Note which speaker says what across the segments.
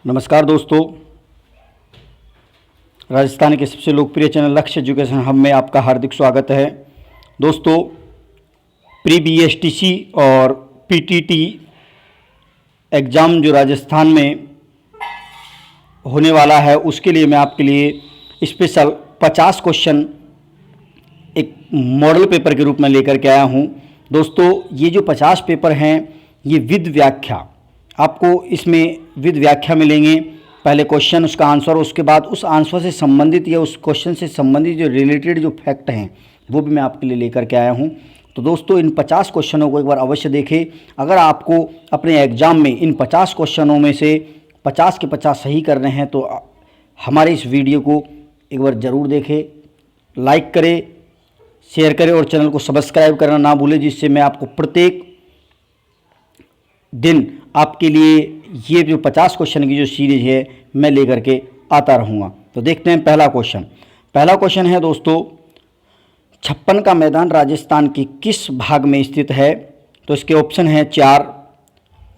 Speaker 1: नमस्कार दोस्तों, राजस्थान के सबसे लोकप्रिय चैनल लक्ष्य एजुकेशन हब में आपका हार्दिक स्वागत है। दोस्तों, प्री बीएसटीसी और पीटीटी एग्ज़ाम जो राजस्थान में होने वाला है उसके लिए मैं आपके लिए स्पेशल 50 क्वेश्चन एक मॉडल पेपर के रूप में लेकर के आया हूं। दोस्तों, ये जो 50 पेपर हैं ये विद व्याख्या, आपको इसमें विद व्याख्या मिलेंगे। पहले क्वेश्चन, उसका आंसर, उसके बाद उस आंसर से संबंधित या उस क्वेश्चन से संबंधित जो रिलेटेड जो फैक्ट हैं वो भी मैं आपके लिए लेकर के आया हूं। तो दोस्तों, इन 50 क्वेश्चनों को एक बार अवश्य देखें। अगर आपको अपने एग्ज़ाम में इन 50 क्वेश्चनों में से 50 के 50 सही करने हैं तो हमारे इस वीडियो को एक बार ज़रूर देखें, लाइक करें, शेयर करें और चैनल को सब्सक्राइब करना ना भूलें, जिससे मैं आपको प्रत्येक दिन आपके लिए ये जो 50 क्वेश्चन की जो सीरीज है मैं लेकर के आता रहूँगा। तो देखते हैं पहला क्वेश्चन। पहला क्वेश्चन है दोस्तों, 56 का मैदान राजस्थान के किस भाग में स्थित है? तो इसके ऑप्शन हैं 4,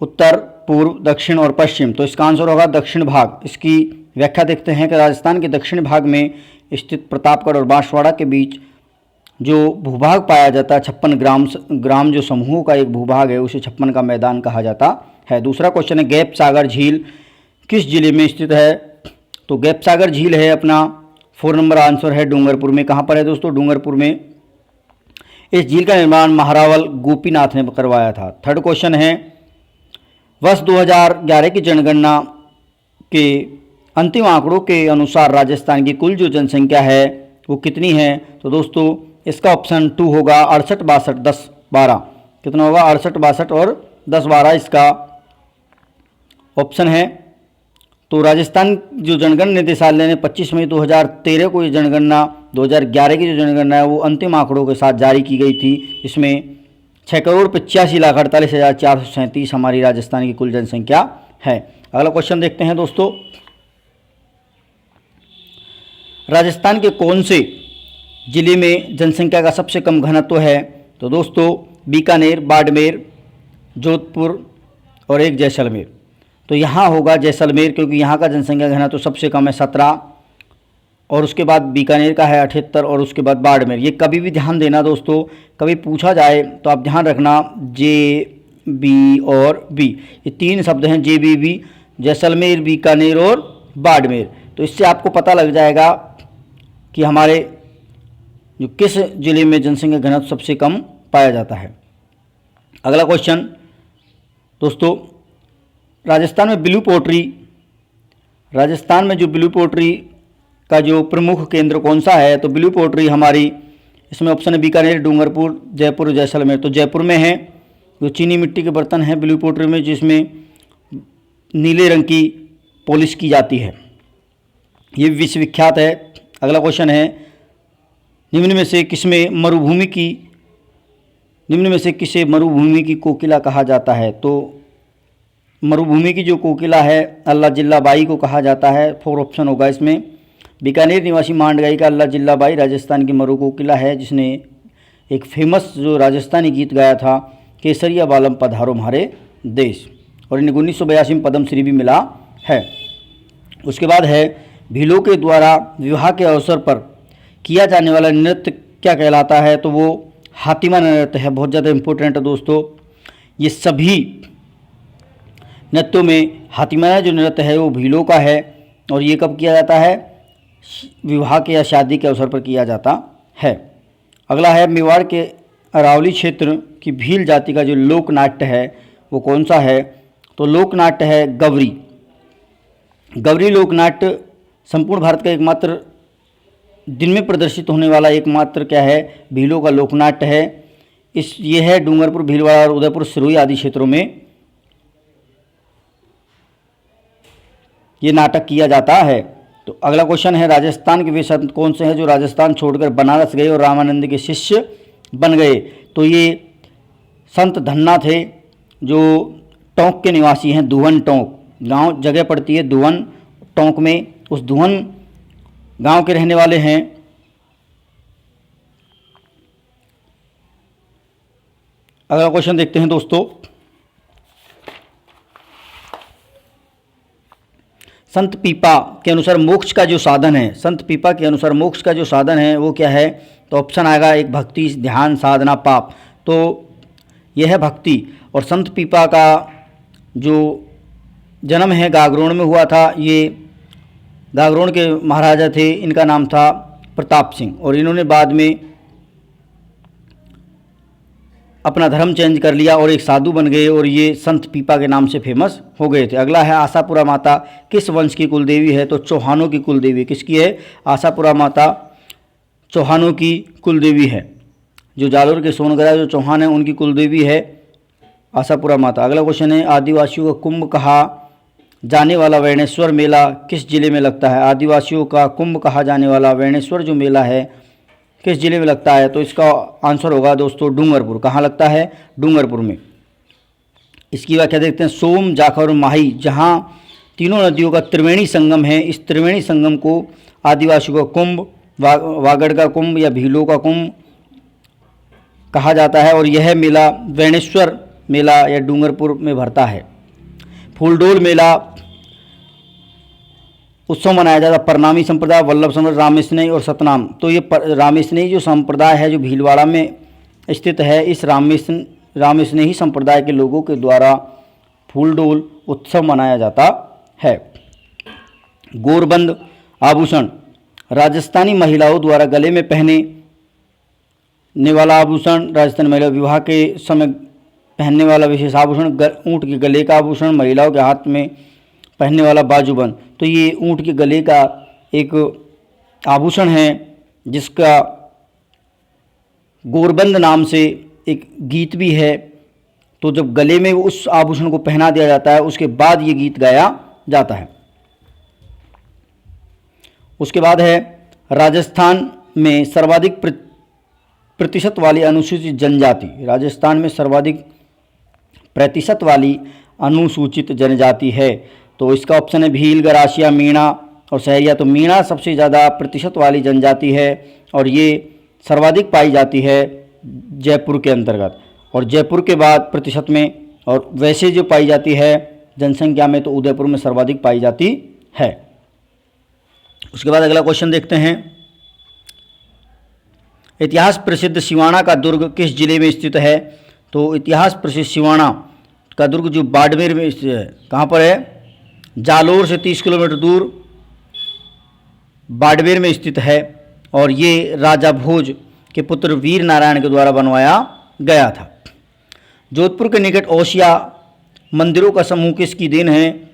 Speaker 1: उत्तर, पूर्व, दक्षिण और पश्चिम। तो इसका आंसर होगा दक्षिण भाग। इसकी व्याख्या देखते हैं कि राजस्थान के दक्षिण भाग में स्थित प्रतापगढ़ और बांसवाड़ा के बीच जो भूभाग पाया जाता है, 56 ग्राम जो समूहों का एक भूभाग है, उसे 56 का मैदान कहा जाता है। दूसरा क्वेश्चन है, गैप सागर झील किस जिले में स्थित है? तो गैप सागर झील है अपना 4 नंबर आंसर है डूंगरपुर में। कहाँ पर है दोस्तों? डूंगरपुर में। इस झील का निर्माण महारावल गोपीनाथ ने करवाया था। थर्ड क्वेश्चन है, वर्ष 2011 की जनगणना के अंतिम आंकड़ों के अनुसार राजस्थान की कुल जो जनसंख्या है वो कितनी है? तो दोस्तों, इसका ऑप्शन 2 होगा 68, 62, 10, 12। कितना होगा? 68, 62 और 10, 12 इसका ऑप्शन है। तो राजस्थान जो जनगणना निदेशालय ने 25 मई 2013 को ये जनगणना 2011 की जो जनगणना है वो अंतिम आंकड़ों के साथ जारी की गई थी। इसमें 6,85,48,437 हमारी राजस्थान की कुल जनसंख्या है। अगला क्वेश्चन देखते हैं दोस्तों, राजस्थान के कौन से जिले में जनसंख्या का सबसे कम घनत्व है? तो दोस्तों, बीकानेर, बाड़मेर, जोधपुर और एक जैसलमेर। तो यहाँ होगा जैसलमेर, क्योंकि यहाँ का जनसंख्या घनत्व सबसे कम है 17, और उसके बाद बीकानेर का है 78 और उसके बाद बाड़मेर। ये कभी भी ध्यान देना दोस्तों, कभी पूछा जाए तो आप ध्यान रखना जे, बी और बी, ये 3 शब्द हैं, जे, बी, जैसलमेर, बीकानेर और बाड़मेर। तो इससे आपको पता लग जाएगा कि हमारे जो किस जिले में जनसंख्या घनत्व सबसे कम पाया जाता है। अगला क्वेश्चन दोस्तों, राजस्थान में ब्लू पोट्री का जो प्रमुख केंद्र कौन सा है? तो ब्लू पोट्री हमारी, इसमें ऑप्शन है बीकानेर, डूंगरपुर, जयपुर, जैसलमेर। तो जयपुर में है। जो चीनी मिट्टी के बर्तन हैं ब्लू पोट्री में, जिसमें नीले रंग की पॉलिश की जाती है, ये विश्वविख्यात है। अगला क्वेश्चन है, निम्न में से किसे मरुभूमि की कोकिला कहा जाता है? तो मरुभूमि की जो कोकिला है अल्लाह जिल्ला बाई को कहा जाता है। 4 ऑप्शन होगा इसमें। बीकानेर निवासी मांड गायिका अल्लाह जिल्ला बाई राजस्थान की मरु कोकिला है, जिसने एक फेमस जो राजस्थानी गीत गाया था, केसरिया बालम पधारो म्हारे देश, और इन्हें 1982 में पद्मश्री भी मिला है। उसके बाद है, भीलों के द्वारा विवाह के अवसर पर किया जाने वाला नृत्य क्या कहलाता है? तो वो हातिमा नृत्य है। बहुत ज़्यादा इम्पोर्टेंट है दोस्तों। ये सभी नृत्यों में हातिमा जो नृत्य है वो भीलों का है, और ये कब किया जाता है? विवाह के या शादी के अवसर पर किया जाता है। अगला है, मेवाड़ के अरावली क्षेत्र की भील जाति का जो लोक नाट्य है वो कौन सा है? तो लोक नाट्य है गवरी। गवरी लोक नाट्य संपूर्ण भारत का एकमात्र दिन में प्रदर्शित होने वाला एकमात्र क्या है? भीलों का लोकनाट्य है। ये है डूंगरपुर, भीलवाड़ा और उदयपुर, सिरोही आदि क्षेत्रों में ये नाटक किया जाता है। तो अगला क्वेश्चन है, राजस्थान के वे संत कौन से हैं जो राजस्थान छोड़कर बनारस गए और रामानंद के शिष्य बन गए? तो ये संत धन्ना थे, जो टोंक के निवासी हैं। दुहन टोंक गांव जगह पड़ती है दुहन टोंक में, उस दुहन गांव के रहने वाले हैं। अगला क्वेश्चन देखते हैं दोस्तों, संत पीपा के अनुसार मोक्ष का जो साधन है, संत पीपा के अनुसार मोक्ष का जो साधन है वो क्या है? तो ऑप्शन आएगा एक भक्ति, ध्यान, साधना, पाप। तो यह है भक्ति। और संत पीपा का जो जन्म है गागरोण में हुआ था। ये गागरोण के महाराजा थे, इनका नाम था प्रताप सिंह, और इन्होंने बाद में अपना धर्म चेंज कर लिया और एक साधु बन गए और ये संत पीपा के नाम से फेमस हो गए थे। अगला है आशापुरा माता किस वंश की कुलदेवी है? तो चौहानों की कुलदेवी। किसकी है? आशापुरा माता चौहानों की कुलदेवी है। जो जालोर के सोनगरा जो चौहान है उनकी कुलदेवी है आशापुरा माता। अगला क्वेश्चन है आदिवासियों का कुंभ कहा जाने वाला वैणेश्वर मेला किस जिले में लगता है? आदिवासियों का कुंभ कहा जाने वाला वैणेश्वर जो मेला है किस जिले में लगता है? तो इसका आंसर होगा दोस्तों डूंगरपुर। कहाँ लगता है? डूंगरपुर में। इसकी व्याख्या देखते हैं। सोम, जाखर और माही जहाँ तीनों नदियों का त्रिवेणी संगम है, इस त्रिवेणी संगम को आदिवासियों का कुंभ, वागड़ का कुंभ या भीलों का कुंभ कहा जाता है। और यह मेला वैणेश्वर मेला या डूंगरपुर में भरता है। फूलडोल मेला उत्सव मनाया जाता है। परनामी संप्रदाय, वल्लभ संप्रदाय, रामेस्नेही और सतनाम। तो ये रामेस्नेही जो संप्रदाय है जो भीलवाड़ा में स्थित है, इस रामेस्नेही संप्रदाय के लोगों के द्वारा फूलडोल उत्सव मनाया जाता है। गोरबंद आभूषण राजस्थानी महिलाओं द्वारा गले में पहनने वाला आभूषण। राजस्थानी महिला विवाह के समय पहनने वाला विशेष आभूषण। ऊँट के गले का आभूषण। महिलाओं के हाथ में पहनने वाला बाजूबंद। तो ये ऊँट के गले का एक आभूषण है जिसका गोरबंद नाम से एक गीत भी है। तो जब गले में उस आभूषण को पहना दिया जाता है उसके बाद ये गीत गाया जाता है। उसके बाद है राजस्थान में सर्वाधिक प्रतिशत वाली अनुसूचित जनजाति। राजस्थान में सर्वाधिक प्रतिशत वाली अनुसूचित जनजाति है। तो इसका ऑप्शन है भील, गरासिया, मीणा और सहरिया। तो मीणा सबसे ज़्यादा प्रतिशत वाली जनजाति है और ये सर्वाधिक पाई जाती है जयपुर के अंतर्गत। और जयपुर के बाद प्रतिशत में और वैसे जो पाई जाती है जनसंख्या में तो उदयपुर में सर्वाधिक पाई जाती है। उसके बाद अगला क्वेश्चन देखते हैं। इतिहास प्रसिद्ध सिवाना का दुर्ग किस जिले में स्थित है? तो इतिहास प्रसिद्ध सिवाना का दुर्ग जो बाड़मेर में स्थित है। कहाँ पर है? जालोर से 30 किलोमीटर दूर बाड़मेर में स्थित है और ये राजा भोज के पुत्र वीर नारायण के द्वारा बनवाया गया था। जोधपुर के निकट ओसिया मंदिरों का समूह किसकी देन है?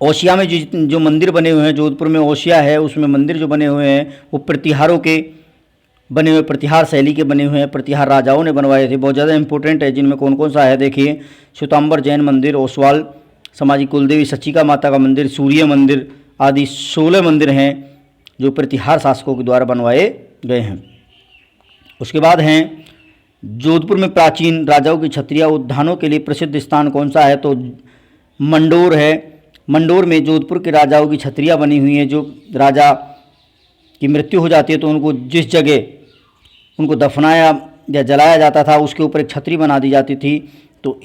Speaker 1: ओसिया में जो मंदिर बने हुए हैं, जोधपुर में ओसिया है उसमें मंदिर जो बने हुए हैं वो प्रतिहारों के बने हुए, प्रतिहार शैली के बने हुए हैं। प्रतिहार राजाओं ने बनवाए थे। बहुत ज़्यादा इंपॉर्टेंट है। जिनमें कौन कौन सा है देखिए। श्वेतांबर जैन मंदिर, ओसवाल समाजी कुलदेवी सचिका माता का मंदिर, सूर्य मंदिर आदि 16 मंदिर हैं जो प्रतिहार शासकों के द्वारा बनवाए गए हैं। उसके बाद हैं जोधपुर में प्राचीन राजाओं की छत्रियाँ उद्यानों के लिए प्रसिद्ध स्थान कौन सा है? तो मंडोर है। मंडोर में जोधपुर के राजाओं की छत्रियाँ बनी हुई हैं। जो राजा की मृत्यु हो जाती है तो उनको जिस जगह उनको दफनाया या जलाया जाता था उसके ऊपर एक छतरी बना दी जाती थी। तो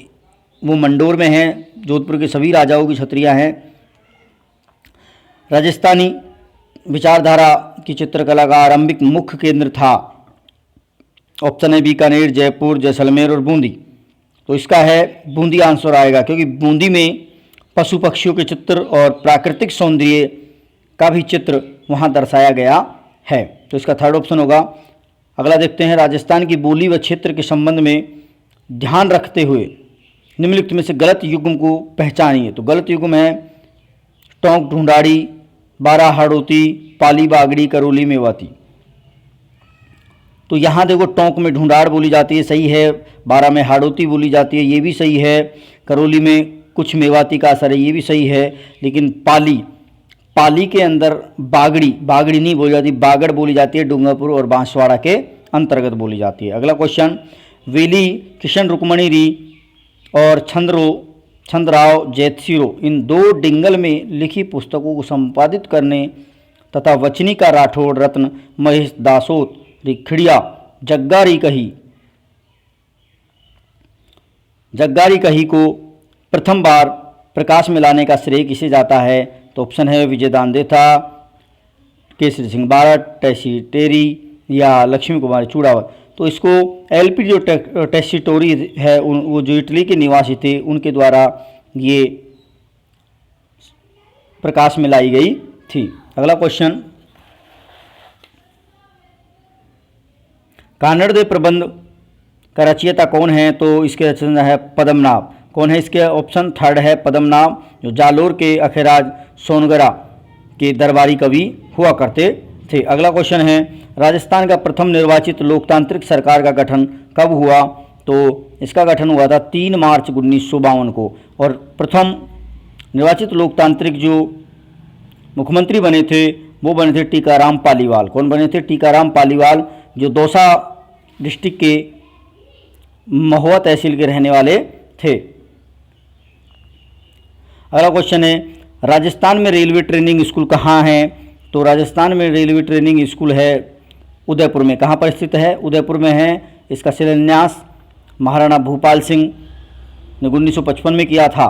Speaker 1: वो मंडोर में है। जोधपुर के सभी राजाओं की छतरियाँ हैं। राजस्थानी विचारधारा की चित्रकला का आरंभिक मुख्य केंद्र था। ऑप्शन है बीकानेर, जयपुर, जैसलमेर और बूंदी। तो इसका है बूंदी आंसर आएगा क्योंकि बूंदी में पशु पक्षियों के चित्र और प्राकृतिक सौंदर्य का भी चित्र वहाँ दर्शाया गया है। तो इसका थर्ड ऑप्शन होगा। अगला देखते हैं। राजस्थान की बोली व क्षेत्र के संबंध में ध्यान रखते हुए निम्नलिखित में से गलत युग्म को पहचानिए। तो गलत युग्म है टोंक, ढूंढाड़ी, बारा, हाड़ौती, पाली, बागड़ी, करौली, मेवाती। तो यहाँ देखो टोंक में ढूंढाड़ बोली जाती है, सही है। बारा में हाड़ौती बोली जाती है, ये भी सही है। करौली में कुछ मेवाती का असर है, ये भी सही है। लेकिन पाली के अंदर बागड़ी नहीं बोली जाती, बागड़ बोली जाती है। डूंगरपुर और बांसवाड़ा के अंतर्गत बोली जाती है। अगला क्वेश्चन। वेली किशन रुक्मणी री और चंद्रराव जैतसिरो इन 2 डिंगल में लिखी पुस्तकों को संपादित करने तथा वचनी का राठौड़ रत्न महेश दासोत रिखड़िया जग्गारी कही को प्रथम बार प्रकाश में लाने का श्रेय किसे जाता है? तो ऑप्शन है विजय दांदे था, केसरी सिंह बारट, टेसी टेरी या लक्ष्मी कुमारी चूड़ावत। तो इसको एलपी जो टेस्टिटोरी है वो जो इटली के निवासी थे उनके द्वारा ये प्रकाश में लाई गई थी। अगला क्वेश्चन, कानड़ प्रबंध का रचयिता कौन है? तो इसके रचना है पद्मनाभ। कौन है इसके? ऑप्शन थर्ड है पद्मनाभ, जो जालोर के अखेराज सोनगरा के दरबारी कवि हुआ करते थे। अगला क्वेश्चन है, राजस्थान का प्रथम निर्वाचित लोकतांत्रिक सरकार का गठन कब हुआ? तो इसका गठन हुआ था 3 मार्च 1952 को। और प्रथम निर्वाचित लोकतांत्रिक जो मुख्यमंत्री बने थे वो बने थे टीकाराम पालीवाल। कौन बने थे? टीकाराम पालीवाल, जो दौसा डिस्ट्रिक्ट के महुआ तहसील के रहने वाले थे। अगला क्वेश्चन है, राजस्थान में रेलवे ट्रेनिंग स्कूल कहाँ है? तो राजस्थान में रेलवे ट्रेनिंग स्कूल है उदयपुर में। कहाँ पर स्थित है? उदयपुर में है। इसका शिलान्यास महाराणा भूपाल सिंह ने 1955 में किया था।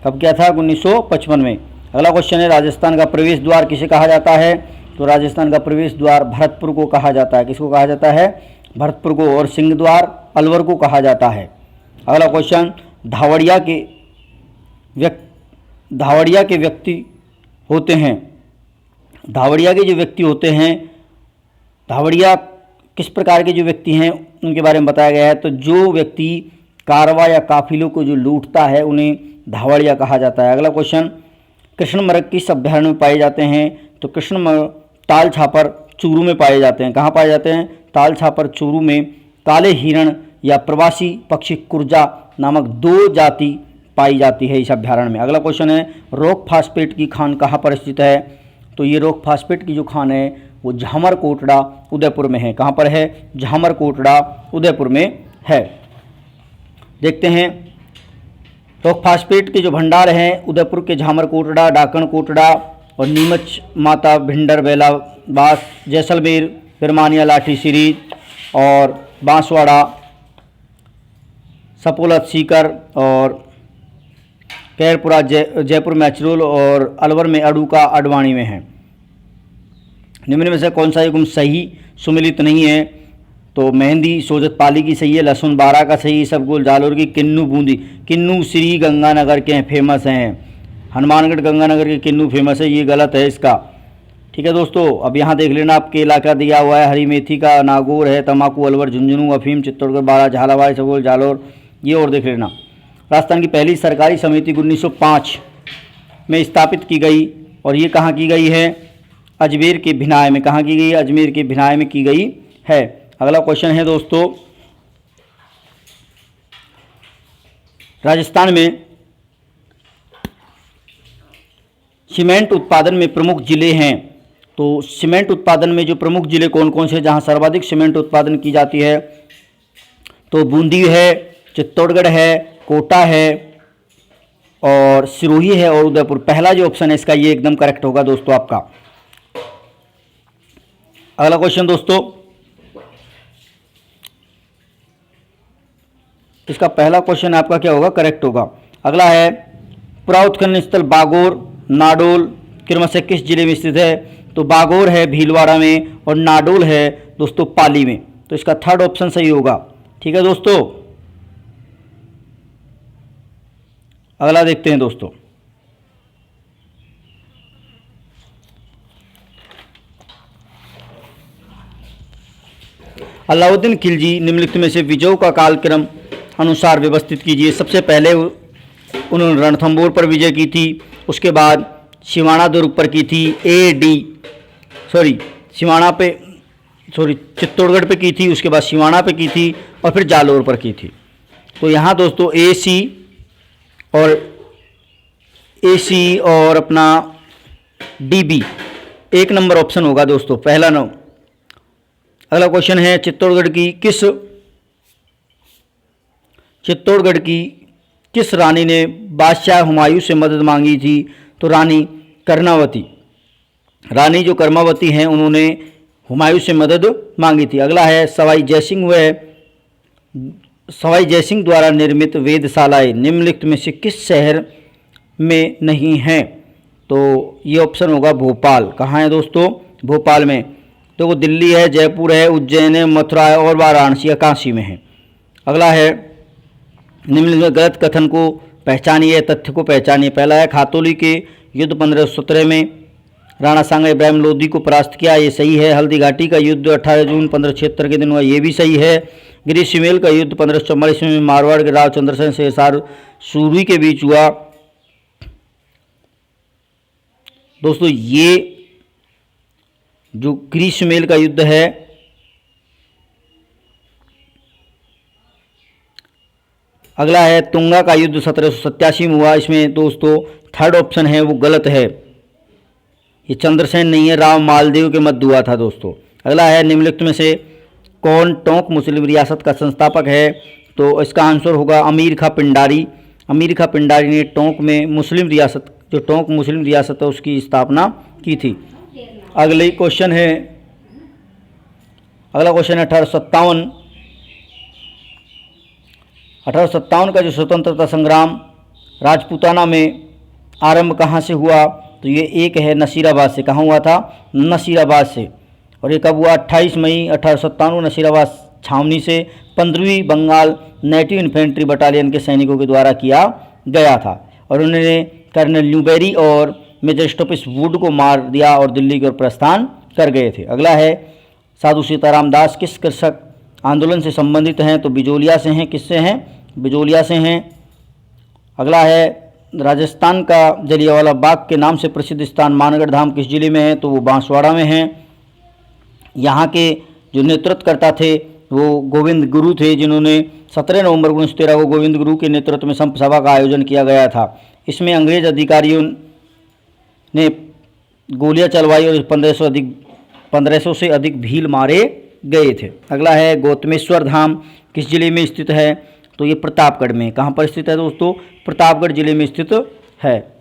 Speaker 1: कब किया था? 1955 में। अगला क्वेश्चन है, राजस्थान का प्रवेश द्वार किसे कहा जाता है? तो राजस्थान का प्रवेश द्वार भरतपुर को कहा जाता है। किसको कहा जाता है? भरतपुर को। और सिंह द्वार अलवर को कहा जाता है। अगला क्वेश्चन, धावड़िया के व्यक्ति होते हैं। धावड़िया के जो व्यक्ति होते हैं, धावड़िया किस प्रकार के जो व्यक्ति हैं उनके बारे में बताया गया है। तो जो व्यक्ति कारवा या काफिलों को जो लूटता है उन्हें धावड़िया कहा जाता है। अगला क्वेश्चन, कृष्णमृग किस अभ्यारण्य में पाए जाते हैं? तो कृष्णमृग ताल छापर चूरू में पाए जाते हैं। कहाँ पाए जाते हैं? ताल छापर चूरू में। काले हिरण या प्रवासी पक्षी कुर्जा नामक 2 जाति पाई जाती है इस अभ्यारण्य में। अगला क्वेश्चन है, रॉक फास्फेट की खान कहाँ पर स्थित है? तो ये रॉक फास्फेट की जो खान है वो झामर कोटड़ा उदयपुर में है। कहाँ पर है? झामर कोटड़ा उदयपुर में है। देखते हैं, रॉक फास्फेट के जो भंडार हैं उदयपुर के झामर कोटड़ा, डाकण कोटड़ा और नीमच माता भिंडर बेला बास, जैसलमेर बिरमानिया लाठी सीरीज और बांसवाड़ा सपोलत सीकर और कैरपुरा जयपुर में अचरूल और अलवर में अडूका अडवाणी में है। निम्न में से कौन सा युग्म सही सुमिलित नहीं है? तो मेहंदी सोजत पाली की सही है, लहसुन बारा का सही, सबगोल जालोर की, किन्नू बूंदी। किन्नू श्री गंगानगर के फेमस हैं। हनुमानगढ़ गंगानगर के किन्नू फेमस है, ये गलत है इसका। ठीक है दोस्तों, अब यहाँ देख लेना, आपके इलाका दिया हुआ है। हरी मेथी का नागौर है, तम्बाकू अलवर, झुंझुनू अफीम चित्तौड़गढ़ बाड़ा झालावाड़ सबगोल जालोर, ये और देख लेना। राजस्थान की पहली सरकारी समिति 1905 में स्थापित की गई और ये कहाँ की गई है? अजमेर के भिनाय में। कहाँ की गई है? अजमेर के भिनाय में की गई है। अगला क्वेश्चन है दोस्तों, राजस्थान में सीमेंट उत्पादन में प्रमुख जिले हैं। तो सीमेंट उत्पादन में जो प्रमुख जिले कौन कौन से जहां सर्वाधिक सीमेंट उत्पादन की जाती है? तो बूंदी है, चित्तौड़गढ़ है, कोटा है और सिरोही है और उदयपुर। पहला जो ऑप्शन है इसका ये एकदम करेक्ट होगा दोस्तों आपका। अगला क्वेश्चन दोस्तों, इसका पहला क्वेश्चन आपका क्या होगा? करेक्ट होगा। अगला है, पुराउत्खनन स्थल बागोर नाडोल क्रमशः किस जिले में स्थित है? तो बागोर है भीलवाड़ा में और नाडोल है दोस्तों पाली में। तो इसका थर्ड ऑप्शन सही होगा। ठीक है दोस्तों, अगला देखते हैं दोस्तों, अलाउद्दीन खिलजी निम्नलिखित में से विजयों का कालक्रम अनुसार व्यवस्थित कीजिए। सबसे पहले उन्होंने रणथंभौर पर विजय की थी, उसके बाद सिवाना दुर्ग पर की थी, चित्तौड़गढ़ पे की थी, उसके बाद सिवाना पे की थी और फिर जालोर पर की थी। तो यहाँ दोस्तों AC और अपना DB 1 नंबर ऑप्शन होगा दोस्तों, पहला नो। अगला क्वेश्चन है, चित्तौड़गढ़ की किस रानी ने बादशाह हुमायूं से मदद मांगी थी? तो रानी कर्णावती। रानी जो कर्मावती हैं उन्होंने हुमायूं से मदद मांगी थी। अगला है, सवाई जयसिंह द्वारा निर्मित वेधशालाएं निम्नलिखित में से किस शहर में नहीं हैं? तो ये ऑप्शन होगा भोपाल। कहाँ है दोस्तों? भोपाल में। तो दिल्ली है, जयपुर है, उज्जैन है, मथुरा है और वाराणसी या काशी में है। अगला है निम्न में गलत कथन को पहचानिए, तथ्य को पहचानिए। पहला है खातौली के युद्ध 1517 में राणा सांगा इब्राहिम लोदी को परास्त किया, ये सही है। हल्दी घाटी का युद्ध 18 जून 1576 के दिन हुआ, ये भी सही है। गिरी शिमेल का युद्ध 1544 में मारवाड़ के राव चंद्रसेन से हिसार सूरी के बीच हुआ। दोस्तों ये जो गिरी शिमेल का युद्ध है अगला है तुंगा का युद्ध 1787 में हुआ। इसमें दोस्तों थर्ड ऑप्शन है वो गलत है, ये चंद्रसेन नहीं है, राव मालदेव के मध्य हुआ था दोस्तों। अगला है निम्नलिखित में से कौन टोंक मुस्लिम रियासत का संस्थापक है? तो इसका आंसर होगा अमीर खां पिंडारी। अमीर खां पिंडारी ने टोंक में मुस्लिम रियासत, जो टोंक मुस्लिम रियासत है उसकी स्थापना की थी। अगले क्वेश्चन है, अगला क्वेश्चन है 1857 का जो स्वतंत्रता संग्राम राजपूताना में आरंभ कहाँ से हुआ? तो ये एक है नसीराबाद से। कहाँ हुआ था? नसीराबाद से। और ये कब हुआ? 28 मई 1857 नसीराबाद छावनी से 15वीं बंगाल नेटिव इन्फेंट्री बटालियन के सैनिकों के द्वारा किया गया था। और उन्होंने कर्नल न्यूबेरी और मेजर स्टॉपिस वुड को मार दिया और दिल्ली की ओर प्रस्थान कर गए थे। अगला है साधु सीताराम दास किस कृषक आंदोलन से संबंधित हैं? तो बिजोलिया से हैं। किससे हैं? बिजोलिया से हैं। अगला है राजस्थान का जलियांवाला बाग के नाम से प्रसिद्ध स्थान मानगढ़ धाम किस जिले में है? तो वो बांसवाड़ा में है। यहाँ के जो नेतृत्वकर्ता थे वो गोविंद गुरु थे, जिन्होंने 17 नवंबर 1913 को गोविंद गुरु के नेतृत्व में संप सभा का आयोजन किया गया था। इसमें अंग्रेज अधिकारियों ने गोलियां चलवाई और 1500 से अधिक भील मारे गए थे। अगला है गौतमेश्वर धाम किस जिले में स्थित है? तो ये प्रतापगढ़ में। कहाँ पर स्थित है दोस्तों? प्रतापगढ़ जिले में स्थित है।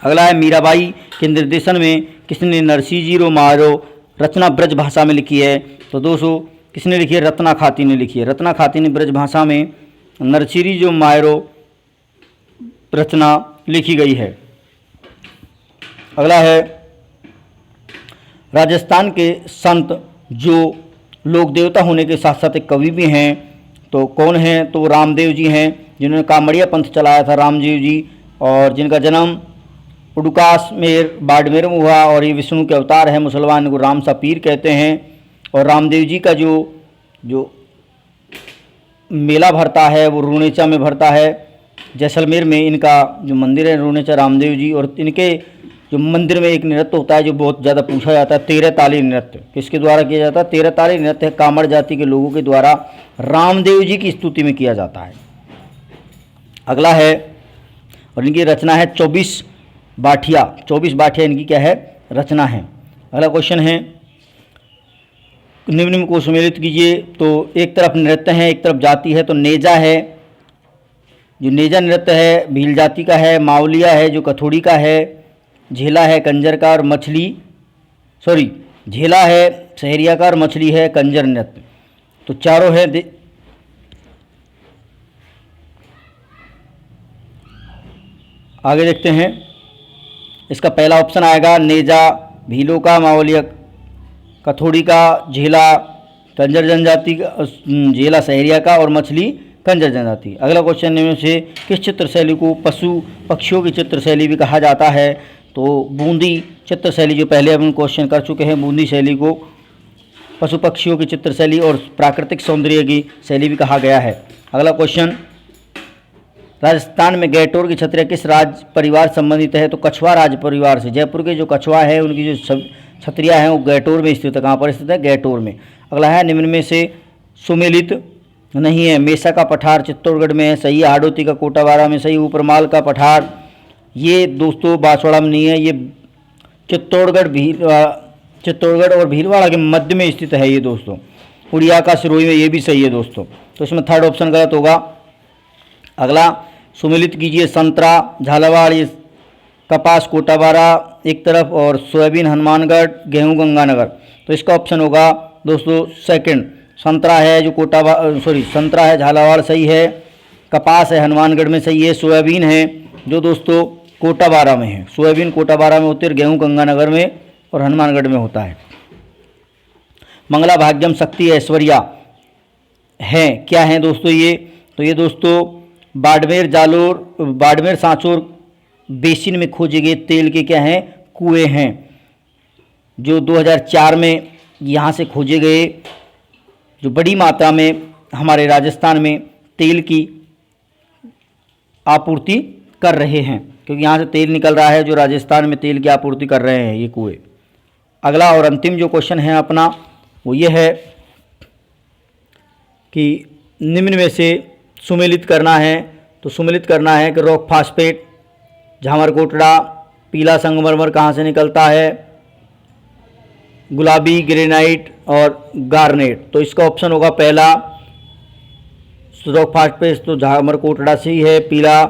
Speaker 1: अगला है मीराबाई के निर्देशन में किसने नरसिंह जी रो मारो रचना ब्रज भाषा में लिखी है? तो दोस्तों किसने लिखी है? रत्ना खाती ने लिखी है। रत्ना खाती ने ब्रज भाषा में नरसिंह जो मायरो रचना लिखी गई है। अगला है राजस्थान के संत जो लोक देवता होने के साथ साथ एक कवि भी हैं, तो कौन हैं? तो रामदेव जी हैं, जिन्होंने कामड़िया पंथ चलाया था, रामदेव जी, और जिनका जन्म उडुकास में बाड़मेर में हुआ। और ये विष्णु के अवतार है, मुसलमान को राम सा पीर कहते हैं। और रामदेव जी का जो मेला भरता है वो रूणेचा में भरता है, जैसलमेर में इनका जो मंदिर है रूणेचा रामदेव जी। और इनके जो मंदिर में एक नृत्य होता है जो बहुत ज़्यादा पूछा जाता है, 13 ताली नृत्य। किसके द्वारा किया जाता है? 13 ताली नृत्य कामड़ जाति के लोगों के द्वारा रामदेव जी की स्तुति में किया जाता है। अगला है, और इनकी रचना है 24 बाठिया। 24 बाठिया इनकी क्या है? रचना है। अगला क्वेश्चन है निम्न को सम्मिलित कीजिए। तो एक तरफ नृत्य है, एक तरफ जाति है। तो नेजा है, जो नेजा नृत्य है भील जाति का है। मावलिया है जो कथोड़ी का है। झेला है कंजर का, और झेला है सहरिया का, और मछली है कंजर नृत्य। तो चारों है। आगे देखते हैं, इसका पहला ऑप्शन आएगा नेजा भीलों का, मावलिया कथोड़ी का, झेला कंजर जनजाति का, झेला सहरिया का, और मछली कंजर जनजाति। अगला क्वेश्चन में से किस चित्रशैली को पशु पक्षियों की चित्रशैली भी कहा जाता है? तो बूंदी चित्रशैली, जो पहले हम क्वेश्चन कर चुके हैं, बूंदी शैली को पशु पक्षियों की चित्रशैली और प्राकृतिक सौंदर्य की शैली भी कहा गया है। अगला क्वेश्चन, राजस्थान में गैटोर की क्षत्रिय किस राज परिवार संबंधित है? तो कछवा राज परिवार से। जयपुर के जो कछवा है उनकी जो क्षत्रिया हैं वो गैटोर में स्थित है। कहाँ पर स्थित है? गैटोर में। अगला है निम्न में से सुमेलित नहीं है। मेसा का पठार चित्तौड़गढ़ में है, सही है। हाड़ौती का कोटावारा में, सही। ऊपरमाल का पठार ये दोस्तों बांसवाड़ा में नहीं है, ये चित्तौड़गढ़ और भीलवाड़ा के मध्य में स्थित है ये दोस्तों। उड़िया का सिरोही में, ये भी सही है दोस्तों। तो इसमें थर्ड ऑप्शन गलत होगा। अगला सुमिलित कीजिए, संतरा झालावाड़, ये कपास कोटावारा एक तरफ, और सोयाबीन हनुमानगढ़, गेहूं गंगानगर। तो इसका ऑप्शन होगा दोस्तों सेकंड, संतरा है जो संतरा है झालावाड़, सही है। कपास है हनुमानगढ़ में, सही है। सोयाबीन है जो दोस्तों कोटा बारा में है, सोयाबीन कोटा बारा में होती है, गेहूँ गंगानगर में और हनुमानगढ़ में होता है। मंगला भाग्यम शक्ति ऐश्वर्या है, क्या है दोस्तों ये? तो ये दोस्तों बाड़मेर सांचौर बेसिन में खोजे गए तेल के क्या हैं, कुएं हैं, जो 2004 में यहाँ से खोजे गए, जो बड़ी मात्रा में हमारे राजस्थान में तेल की आपूर्ति कर रहे हैं, क्योंकि यहाँ से तेल निकल रहा है जो राजस्थान में तेल की आपूर्ति कर रहे हैं ये कुएं। अगला और अंतिम जो क्वेश्चन है अपना वो ये है कि निम्न में से सुमेलित करना है, तो सुमेलित करना है कि रॉक फास्फेट, झामर कोटड़ा, पीला संगमरमर कहाँ से निकलता है, गुलाबी ग्रेनाइट और गार्नेट। तो इसका ऑप्शन होगा पहला, रॉक फास्फेट तो झामर कोटड़ा से ही है, पीला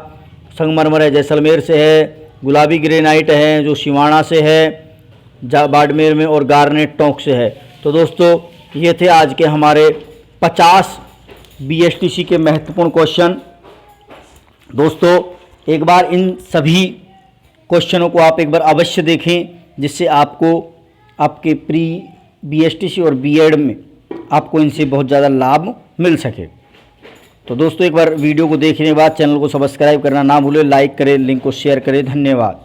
Speaker 1: संगमरमर है जैसलमेर से है, गुलाबी ग्रेनाइट है जो सिवाना से है बाड़मेर में, और गार्नेट टोंक से है। तो दोस्तों ये थे आज के हमारे 50 BSTC के महत्वपूर्ण क्वेश्चन। दोस्तों एक बार इन सभी क्वेश्चनों को आप एक बार अवश्य देखें, जिससे आपको आपके प्री BSTC और B.Ed में आपको इनसे बहुत ज़्यादा लाभ मिल सके। तो दोस्तों एक बार वीडियो को देखने के बाद चैनल को सब्सक्राइब करना ना भूलें, लाइक करें, लिंक को शेयर करें। धन्यवाद।